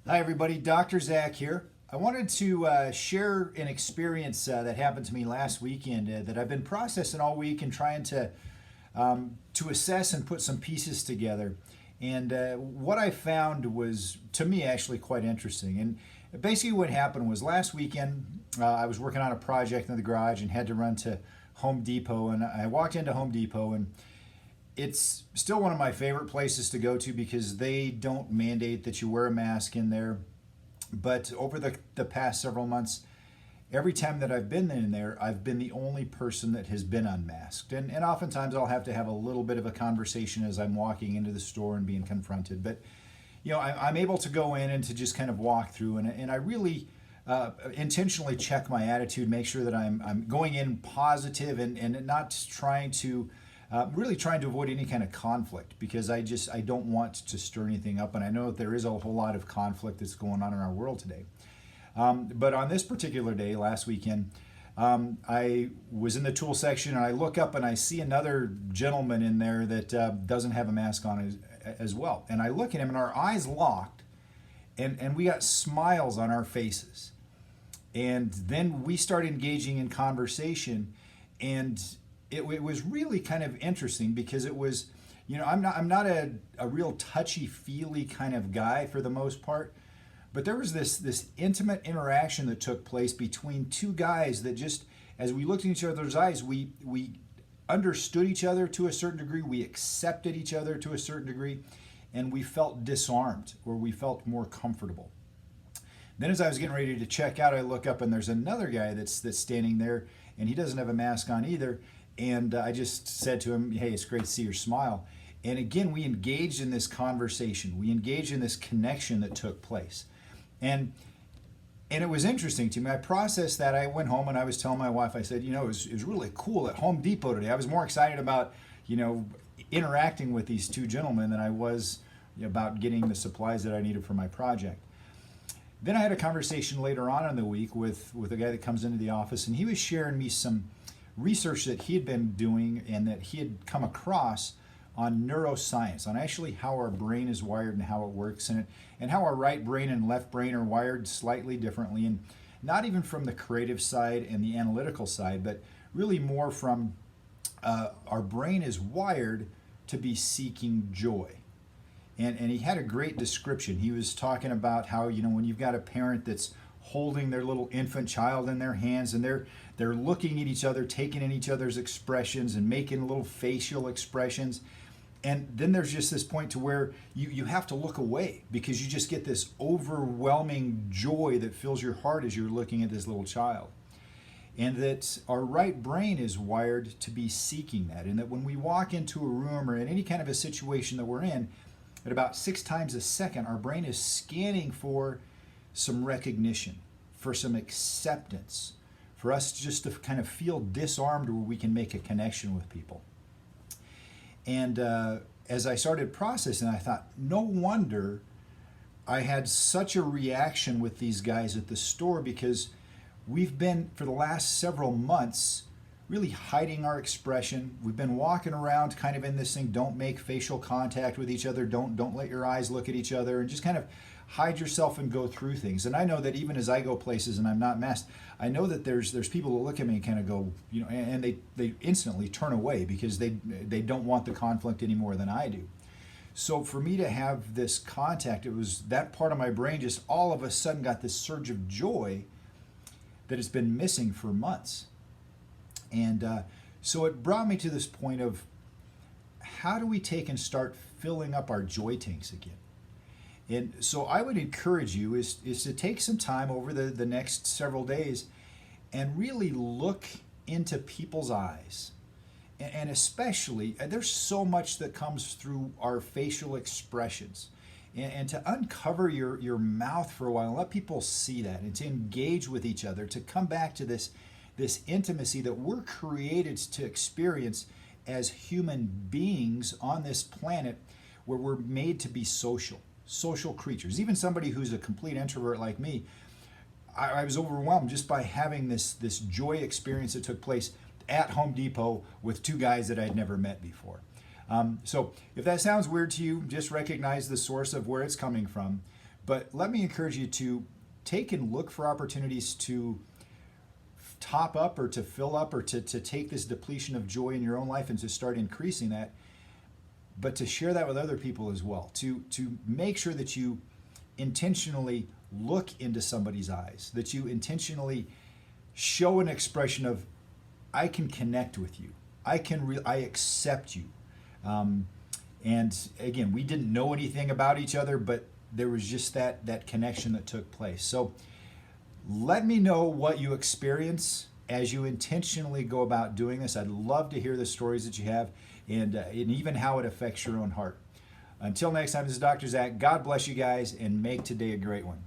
Hi, everybody. Dr. Zach here. I wanted to share an experience that happened to me last weekend that I've been processing all week and trying to assess and put some pieces together. And what I found was, to me, actually quite interesting. And basically, what happened was last weekend, I was working on a project in the garage and had to run to Home Depot. And I walked into Home Depot, and it's still one of my favorite places to go to because they don't mandate that you wear a mask in there. But over the past several months, every time that I've been in there, I've been the only person that has been unmasked. And oftentimes I'll have to have a little bit of a conversation as I'm walking into the store and being confronted. But, I'm able to go in and to just kind of walk through. And I really intentionally check my attitude, make sure that I'm going in positive and not trying to really trying to avoid any kind of conflict because I don't want to stir anything up, and I know that there is a whole lot of conflict that's going on in our world today. But on this particular day, last weekend, I was in the tool section and I look up and I see another gentleman in there that doesn't have a mask on as well. And I look at him and our eyes locked, and we got smiles on our faces. And then we start engaging in conversation, and it was really kind of interesting because it was, I'm not a real touchy-feely kind of guy for the most part, but there was this intimate interaction that took place between two guys that just, as we looked in each other's eyes, we understood each other to a certain degree, we accepted each other to a certain degree, and we felt disarmed, or we felt more comfortable. Then as I was getting ready to check out, I look up and there's another guy that's standing there, and he doesn't have a mask on either. And I just said to him, hey, it's great to see your smile. And again, we engaged in this conversation. We engaged in this connection that took place. And it was interesting to me. I processed that. I went home and I was telling my wife, I said, it was really cool at Home Depot today. I was more excited about, interacting with these two gentlemen than I was about getting the supplies that I needed for my project. Then I had a conversation later on in the week with a guy that comes into the office, and he was sharing me some research that he had been doing and that he had come across on neuroscience, on actually how our brain is wired and how it works, and how our right brain and left brain are wired slightly differently, and not even from the creative side and the analytical side, but really more from our brain is wired to be seeking joy. And he had a great description. He was talking about how, when you've got a parent that's holding their little infant child in their hands, and they're looking at each other, taking in each other's expressions and making little facial expressions. And then there's just this point to where you have to look away because you just get this overwhelming joy that fills your heart as you're looking at this little child. And that our right brain is wired to be seeking that. And that when we walk into a room or in any kind of a situation that we're in, at about 6 times a second, our brain is scanning for some recognition, for some acceptance, for us just to kind of feel disarmed where we can make a connection with people. And as I started processing, I thought, no wonder I had such a reaction with these guys at the store, because we've been, for the last several months, really hiding our expression. We've been walking around kind of in this thing, don't make facial contact with each other, don't let your eyes look at each other, and just kind of hide yourself and go through things. And I know that even as I go places and I'm not masked, I know that there's people who look at me and kind of go, and they instantly turn away because they don't want the conflict any more than I do. So for me to have this contact, it was that part of my brain just all of a sudden got this surge of joy that has been missing for months. And so it brought me to this point of, how do we take and start filling up our joy tanks again? And so I would encourage you is to take some time over the next several days and really look into people's eyes. And especially, there's so much that comes through our facial expressions. And to uncover your mouth for a while and let people see that, and to engage with each other, to come back to this intimacy that we're created to experience as human beings on this planet, where we're made to be social creatures. Even somebody who's a complete introvert like me, I was overwhelmed just by having this joy experience that took place at Home Depot with two guys that I'd never met before. So if that sounds weird to you, just recognize the source of where it's coming from. But let me encourage you to take and look for opportunities to top up or to fill up or to take this depletion of joy in your own life and to start increasing that, but to share that with other people as well, to make sure that you intentionally look into somebody's eyes, that you intentionally show an expression of, I can connect with you, I accept you. And again, we didn't know anything about each other, but there was just that connection that took place. So let me know what you experience as you intentionally go about doing this. I'd love to hear the stories that you have and even how it affects your own heart. Until next time, this is Dr. Zach. God bless you guys and make today a great one.